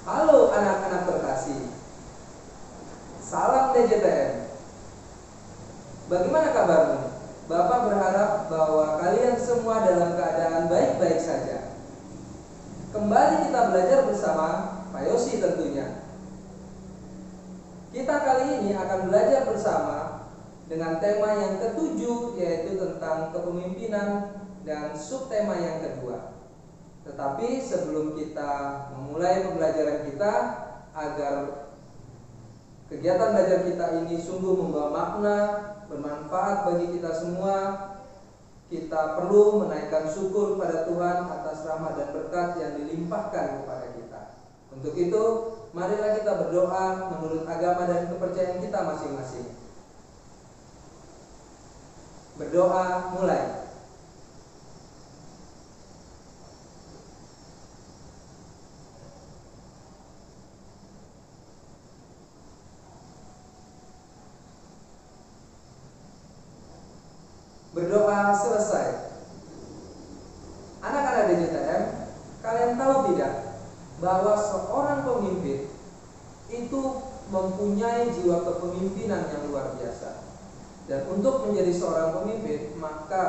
Halo anak-anak terkasih, salam DJTM. Bagaimana kabarmu? Bapak berharap bahwa kalian semua dalam keadaan baik-baik saja. Kembali kita belajar bersama Pak Yosi tentunya. Kita kali ini akan belajar bersama dengan tema yang ketujuh, yaitu tentang kepemimpinan, dan subtema yang kedua. Tetapi sebelum kita memulai pembelajaran kita, agar kegiatan belajar kita ini sungguh membawa makna, bermanfaat bagi kita semua, kita perlu menaikkan syukur pada Tuhan atas rahmat dan berkat yang dilimpahkan kepada kita. Untuk itu, marilah kita berdoa menurut agama dan kepercayaan kita masing-masing. Berdoa mulai. Berdoa selesai. Anak-anak DJTM, kalian tahu tidak bahwa seorang pemimpin itu mempunyai jiwa kepemimpinan yang luar biasa. Dan untuk menjadi seorang pemimpin, maka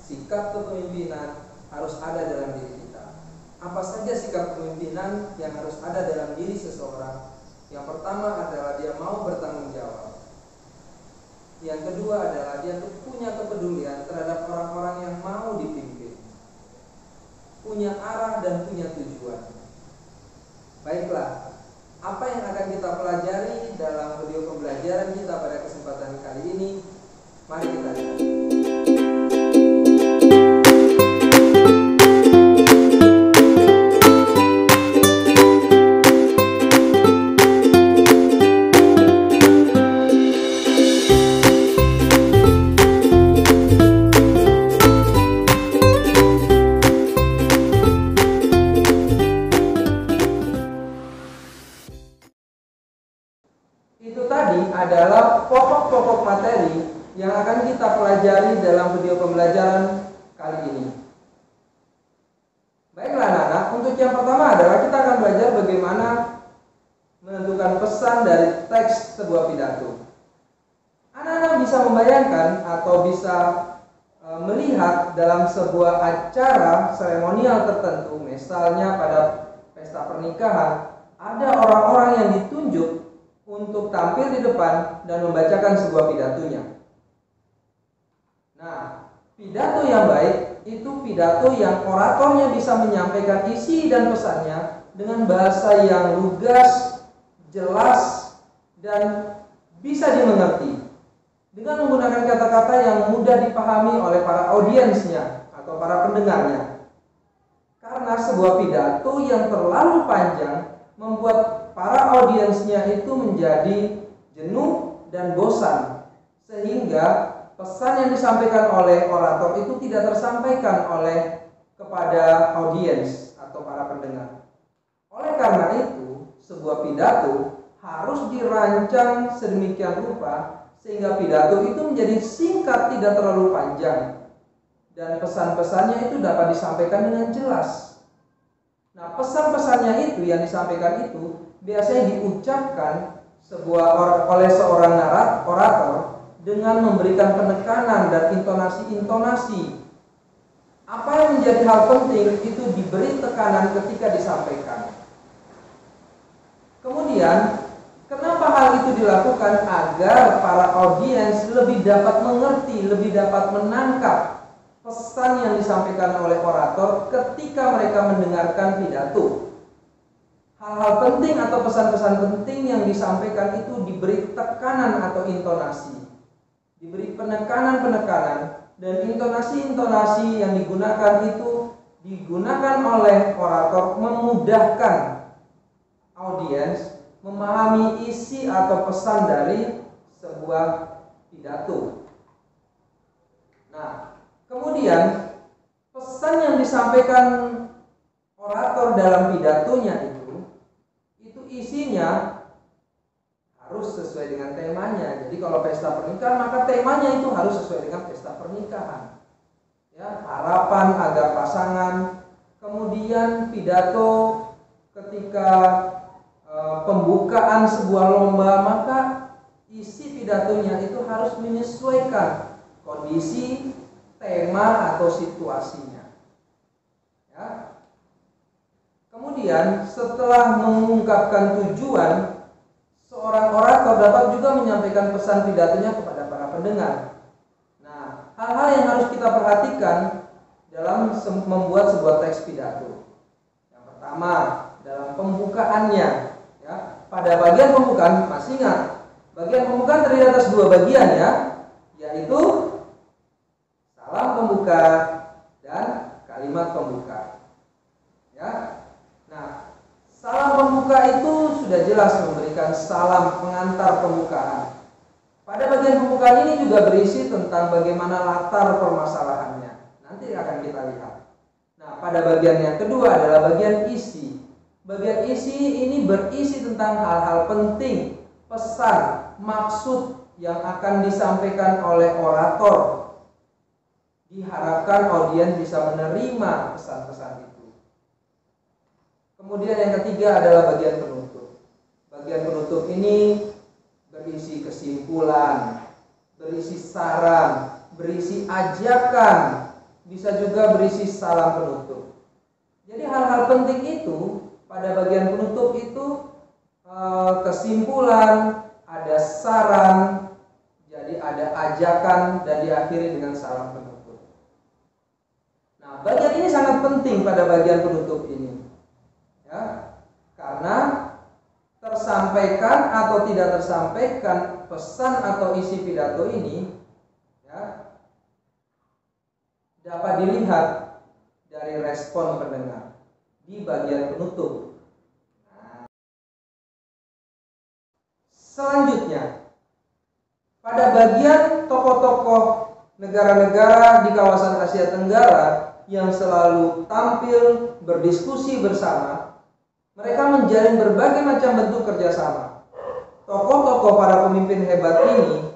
sikap kepemimpinan harus ada dalam diri kita. Apa saja sikap kepemimpinan yang harus ada dalam diri seseorang? Yang pertama adalah dia mau bertanggung jawab. Yang kedua adalah dia punya kepedulian terhadap orang-orang yang mau dipimpin, punya arah dan punya tujuan. Baiklah, apa yang akan kita pelajari dalam video pembelajaran kita pada kesempatan kali ini? Mari kita lihat. Itu tadi adalah pokok-pokok materi yang akan kita pelajari dalam video pembelajaran kali ini. Baiklah anak-anak, untuk yang pertama adalah kita akan belajar bagaimana menentukan pesan dari teks sebuah pidato. Anak-anak bisa membayangkan atau bisa melihat dalam sebuah acara seremonial tertentu, misalnya pada pesta pernikahan, ada orang-orang yang ditunjuk untuk tampil di depan dan membacakan sebuah pidatonya. Nah, pidato yang baik itu pidato yang oratornya bisa menyampaikan isi dan pesannya dengan bahasa yang lugas, jelas, dan bisa dimengerti, dengan menggunakan kata-kata yang mudah dipahami oleh para audiensnya atau para pendengarnya. Karena sebuah pidato yang terlalu panjang membuat para audiensnya itu menjadi jenuh dan bosan, sehingga pesan yang disampaikan oleh orator itu tidak tersampaikan oleh kepada audiens atau para pendengar. Oleh karena itu, sebuah pidato harus dirancang sedemikian rupa sehingga pidato itu menjadi singkat, tidak terlalu panjang, dan pesan-pesannya itu dapat disampaikan dengan jelas. Nah, pesan-pesannya itu yang disampaikan itu biasanya diucapkan oleh seorang orator dengan memberikan penekanan dan intonasi-intonasi. Apa yang menjadi hal penting itu diberi tekanan ketika disampaikan. Kemudian, kenapa hal itu dilakukan? Agar para audiens lebih dapat mengerti, lebih dapat menangkap pesan yang disampaikan oleh orator ketika mereka mendengarkan pidato. Hal-hal penting atau pesan-pesan penting yang disampaikan itu diberi tekanan atau intonasi, diberi penekanan-penekanan, dan intonasi-intonasi yang digunakan itu digunakan oleh orator memudahkan audiens memahami isi atau pesan dari sebuah pidato. Nah, kemudian pesan yang disampaikan orator dalam pidatonya itu isinya harus sesuai dengan temanya. Jadi kalau pesta pernikahan, maka temanya itu harus sesuai dengan pesta pernikahan. Ya, harapan agar pasangan. Kemudian pidato ketika pembukaan sebuah lomba, maka isi pidatonya itu harus menyesuaikan kondisi, tema atau situasinya. Ya. Kemudian setelah mengungkapkan tujuan, seorang orator dapat juga menyampaikan pesan pidatonya kepada para pendengar. Nah, hal-hal yang harus kita perhatikan dalam membuat sebuah teks pidato. Yang pertama, dalam pembukaannya, ya. Pada bagian pembukaan, masih ingat, bagian pembukaan terdiri atas dua bagian, ya, yaitu salam pembuka dan kalimat pembuka. Ya. Nah, salam pembuka itu sudah jelas memberikan salam pengantar pembukaan. Pada bagian pembukaan ini juga berisi tentang bagaimana latar permasalahannya. Nanti akan kita lihat. Nah, pada bagian yang kedua adalah bagian isi. Bagian isi ini berisi tentang hal-hal penting, pesan, maksud yang akan disampaikan oleh orator. Diharapkan audiens bisa menerima pesan-pesan itu. Kemudian yang ketiga adalah bagian penutup. Bagian penutup ini berisi kesimpulan, berisi saran, berisi ajakan, bisa juga berisi salam penutup. Jadi hal-hal penting itu pada bagian penutup itu kesimpulan, ada saran, jadi ada ajakan dan diakhiri dengan salam penutup. Nah, bagian ini sangat penting pada bagian penutup ini, ya, karena tersampaikan atau tidak tersampaikan pesan atau isi pidato ini, ya, dapat dilihat dari respon pendengar di bagian penutup. Nah, selanjutnya, pada bagian tokoh-tokoh negara-negara di kawasan Asia Tenggara yang selalu tampil berdiskusi bersama, mereka menjalin berbagai macam bentuk kerjasama. Tokoh-tokoh para pemimpin hebat ini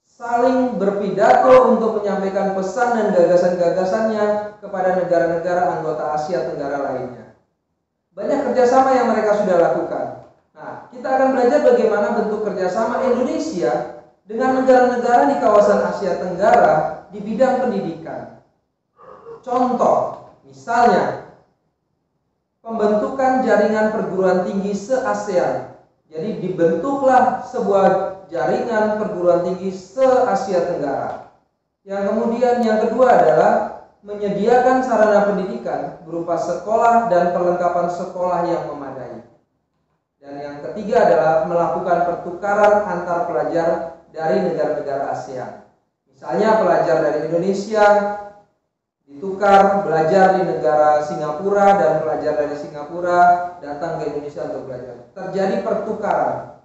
saling berpidato untuk menyampaikan pesan dan gagasan-gagasannya kepada negara-negara anggota Asia Tenggara lainnya. Banyak kerjasama yang mereka sudah lakukan. Nah, kita akan belajar bagaimana bentuk kerjasama Indonesia dengan negara-negara di kawasan Asia Tenggara di bidang pendidikan. Contoh, misalnya pembentukan jaringan perguruan tinggi se-ASEAN. Jadi dibentuklah sebuah jaringan perguruan tinggi se-Asia Tenggara. Yang kemudian yang kedua adalah menyediakan sarana pendidikan berupa sekolah dan perlengkapan sekolah yang memadai. Dan yang ketiga adalah melakukan pertukaran antar pelajar dari negara-negara ASEAN. Misalnya pelajar dari Indonesia ditukar belajar di negara Singapura dan pelajar dari Singapura datang ke Indonesia untuk belajar. Terjadi pertukaran.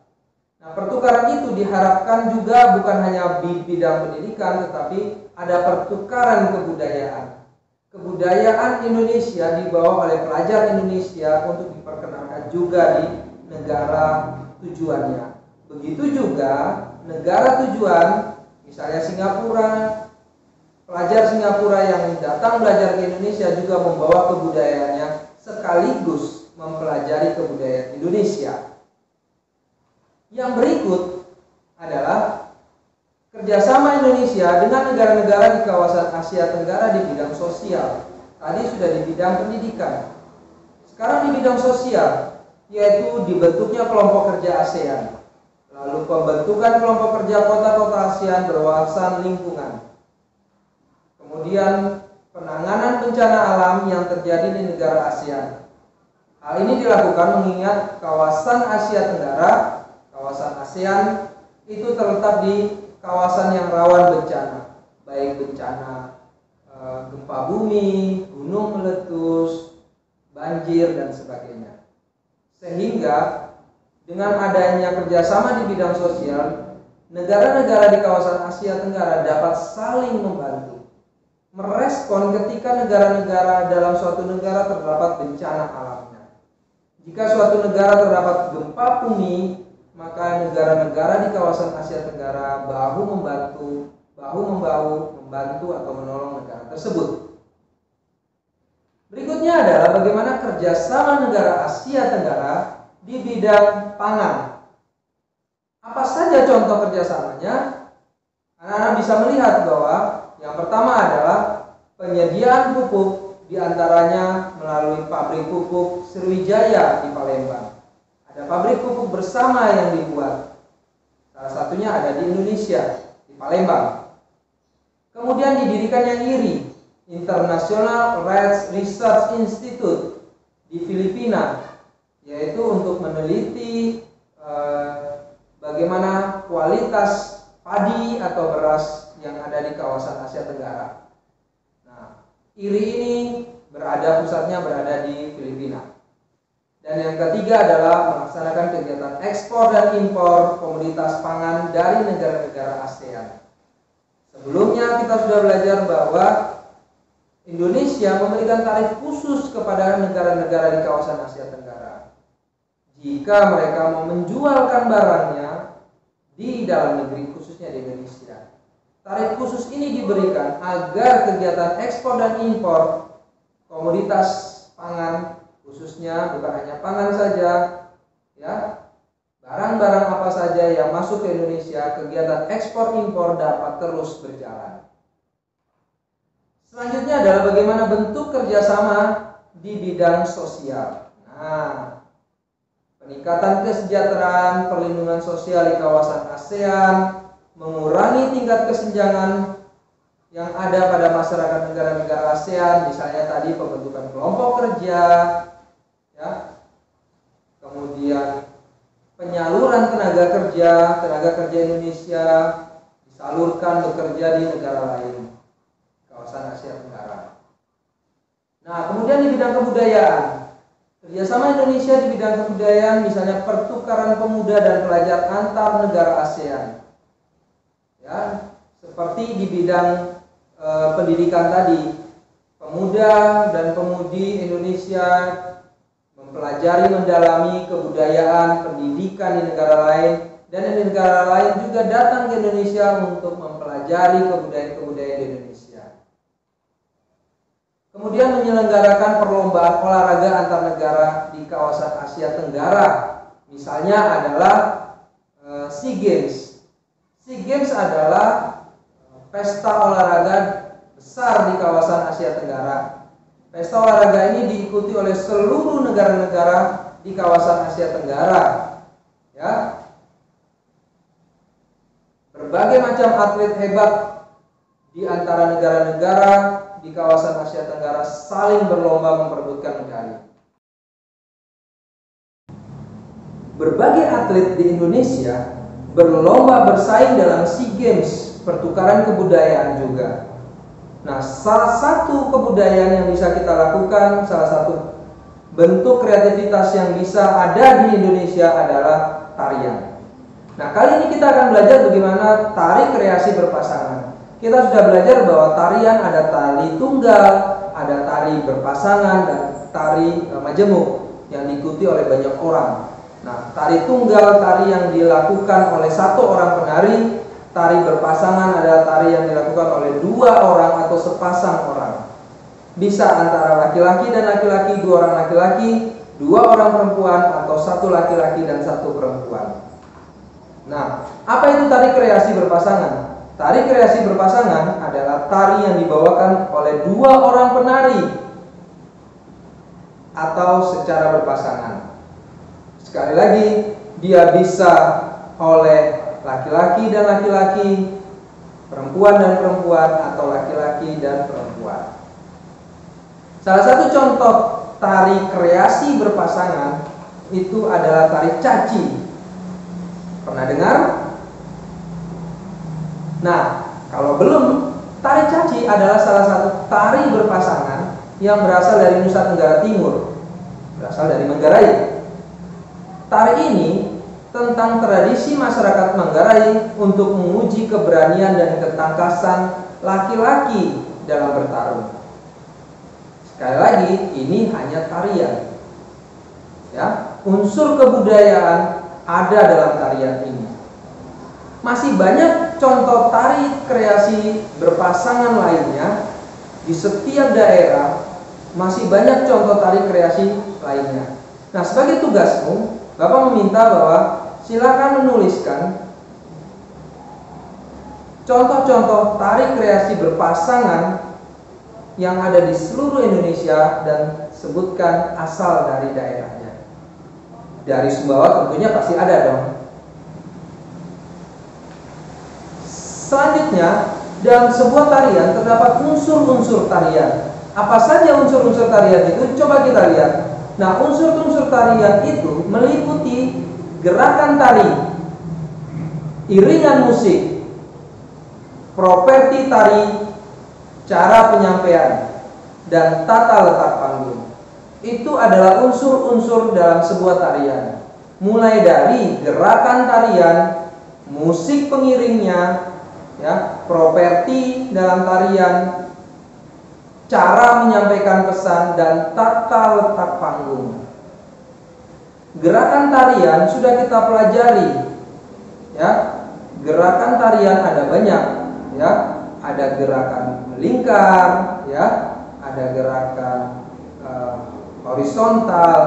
Nah, pertukaran itu diharapkan juga bukan hanya di bidang pendidikan, tetapi ada pertukaran kebudayaan. Kebudayaan Indonesia dibawa oleh pelajar Indonesia untuk diperkenalkan juga di negara tujuannya. Begitu juga negara tujuan, misalnya Singapura, pelajar Singapura yang datang belajar ke Indonesia juga membawa kebudayaannya sekaligus mempelajari kebudayaan Indonesia. Yang berikut adalah kerjasama Indonesia dengan negara-negara di kawasan Asia Tenggara di bidang sosial. Tadi sudah di bidang pendidikan. Sekarang di bidang sosial, yaitu dibentuknya kelompok kerja ASEAN. Lalu pembentukan kelompok kerja kota-kota ASEAN berwawasan lingkungan. Kemudian penanganan bencana alam yang terjadi di negara ASEAN. Hal ini dilakukan mengingat kawasan Asia Tenggara, kawasan ASEAN itu terletak di kawasan yang rawan bencana, baik bencana gempa bumi, gunung meletus, banjir dan sebagainya. Sehingga dengan adanya kerjasama di bidang sosial, negara-negara di kawasan Asia Tenggara dapat saling membantu, merespon ketika negara-negara dalam suatu negara terdapat bencana alamnya. Jika suatu negara terdapat gempa bumi, maka negara-negara di kawasan Asia Tenggara bahu-membahu membantu atau menolong negara tersebut. Berikutnya adalah bagaimana kerjasama negara Asia Tenggara di bidang pangan. Apa saja contoh kerjasamanya? Anak-anak bisa melihat bahwa yang pertama adalah penyediaan pupuk, diantaranya melalui pabrik pupuk Sriwijaya di Palembang. Ada pabrik pupuk bersama yang dibuat. Salah satunya ada di Indonesia, di Palembang. Kemudian didirikannya IRI, International Rice Research Institute di Filipina, yaitu untuk meneliti bagaimana kualitas padi atau beras yang ada di kawasan Asia Tenggara. Nah, IRI ini pusatnya berada di Filipina. Dan yang ketiga adalah melaksanakan kegiatan ekspor dan impor komoditas pangan dari negara-negara ASEAN. Sebelumnya kita sudah belajar bahwa Indonesia memberikan tarif khusus kepada negara-negara di kawasan Asia Tenggara jika mereka mau menjualkan barangnya di dalam negeri, khususnya di Indonesia. Tarif khusus ini diberikan agar kegiatan ekspor dan impor komoditas pangan, khususnya bukan hanya pangan saja, ya, barang-barang apa saja yang masuk ke Indonesia, kegiatan ekspor impor dapat terus berjalan. Selanjutnya adalah bagaimana bentuk kerjasama di bidang sosial. Nah, peningkatan kesejahteraan, perlindungan sosial di kawasan ASEAN, mengurangi tingkat kesenjangan yang ada pada masyarakat negara-negara ASEAN, misalnya tadi pembentukan kelompok kerja, ya, kemudian penyaluran tenaga kerja Indonesia disalurkan bekerja di negara lain, kawasan Asia Tenggara. Nah, kemudian di bidang kebudayaan, kerjasama Indonesia di bidang kebudayaan, misalnya pertukaran pemuda dan pelajar antar negara ASEAN, ya, seperti di bidang pendidikan tadi, pemuda dan pemudi Indonesia mempelajari, mendalami kebudayaan, pendidikan di negara lain, dan di negara lain juga datang ke Indonesia untuk mempelajari kebudayaan-kebudayaan di Indonesia. Kemudian menyelenggarakan perlombaan olahraga antar negara di kawasan Asia Tenggara, misalnya adalah SEA Games. SEA Games adalah pesta olahraga besar di kawasan Asia Tenggara. Pesta olahraga ini diikuti oleh seluruh negara-negara di kawasan Asia Tenggara, ya. Berbagai macam atlet hebat di antara negara-negara di kawasan Asia Tenggara saling berlomba memperebutkan medali. Berbagai atlet di Indonesia berlomba bersaing dalam SEA Games, pertukaran kebudayaan juga. Nah, salah satu kebudayaan yang bisa kita lakukan, salah satu bentuk kreativitas yang bisa ada di Indonesia adalah tarian. Nah, kali ini kita akan belajar bagaimana tari kreasi berpasangan. Kita sudah belajar bahwa tarian ada tari tunggal, ada tari berpasangan, dan tari majemuk yang diikuti oleh banyak orang. Nah, tari tunggal, tari yang dilakukan oleh satu orang penari. Tari berpasangan adalah tari yang dilakukan oleh dua orang atau sepasang orang. Bisa antara laki-laki dan laki-laki, dua orang laki-laki, dua orang perempuan, atau satu laki-laki dan satu perempuan. Nah, apa itu tari kreasi berpasangan? Tari kreasi berpasangan adalah tari yang dibawakan oleh dua orang penari atau secara berpasangan. Sekali lagi, dia bisa oleh laki-laki dan laki-laki, perempuan dan perempuan, atau laki-laki dan perempuan. Salah satu contoh tari kreasi berpasangan itu adalah tari caci. Pernah dengar? Nah, kalau belum, tari caci adalah salah satu tari berpasangan yang berasal dari Nusa Tenggara Timur, berasal dari Manggarai. Tari ini tentang tradisi masyarakat Manggarai untuk menguji keberanian dan ketangkasan laki-laki dalam bertarung. Sekali lagi, ini hanya tarian, ya. Unsur kebudayaan ada dalam tarian ini. Masih banyak contoh tari kreasi berpasangan lainnya di setiap daerah. Masih banyak contoh tari kreasi lainnya. Nah, sebagai tugasmu, Bapak meminta bahwa silakan menuliskan contoh-contoh tari kreasi berpasangan yang ada di seluruh Indonesia dan sebutkan asal dari daerahnya. Dari Sumbawa tentunya pasti ada dong. Selanjutnya, dalam sebuah tarian terdapat unsur-unsur tarian. Apa saja unsur-unsur tarian itu? Coba kita lihat. Nah, unsur-unsur tarian itu meliputi gerakan tari, iringan musik, properti tari, cara penyampaian, dan tata letak panggung. Itu adalah unsur-unsur dalam sebuah tarian. Mulai dari gerakan tarian, musik pengiringnya, ya, properti dalam tarian, cara menyampaikan pesan, dan tata letak panggung. Gerakan tarian sudah kita pelajari, ya. Gerakan tarian ada banyak, ya. Ada gerakan melingkar, ya. Ada gerakan horizontal,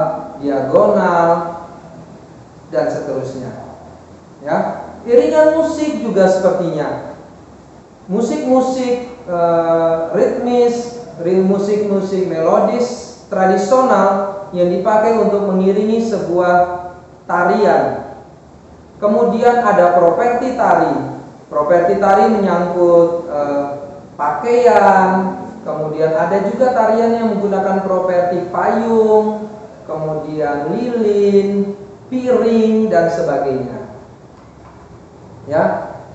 diagonal, dan seterusnya, ya. Iringan musik juga sepertinya. Musik-musik ritmis, musik-musik melodis tradisional yang dipakai untuk mengiringi sebuah tarian. Kemudian ada properti tari. Properti tari menyangkut pakaian. Kemudian ada juga tarian yang menggunakan properti payung, kemudian lilin, piring, dan sebagainya. Ya,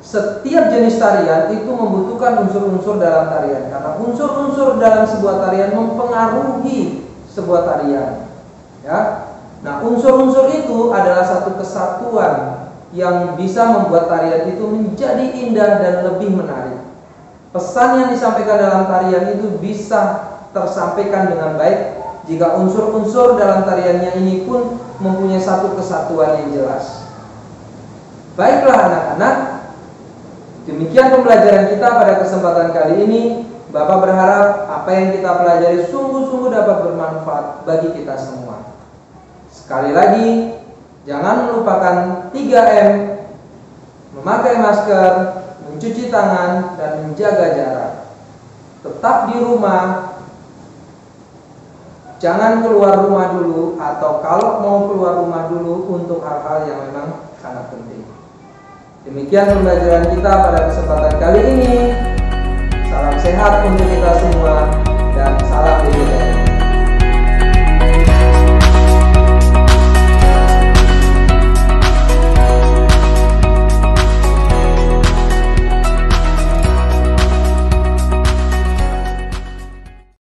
setiap jenis tarian itu membutuhkan unsur-unsur dalam tarian, karena unsur-unsur dalam sebuah tarian mempengaruhi sebuah tarian. Ya, nah unsur-unsur itu adalah satu kesatuan yang bisa membuat tarian itu menjadi indah dan lebih menarik. Pesan yang disampaikan dalam tarian itu bisa tersampaikan dengan baik jika unsur-unsur dalam tariannya ini pun mempunyai satu kesatuan yang jelas. Baiklah anak-anak, demikian pembelajaran kita pada kesempatan kali ini. Bapak berharap apa yang kita pelajari sungguh-sungguh dapat bermanfaat bagi kita semua. Sekali lagi, jangan melupakan 3M, memakai masker, mencuci tangan, dan menjaga jarak. Tetap di rumah, jangan keluar rumah dulu, atau kalau mau keluar rumah dulu untuk hal-hal yang memang sangat penting. Demikian pembelajaran kita pada kesempatan kali ini. Salam sehat untuk kita semua dan salam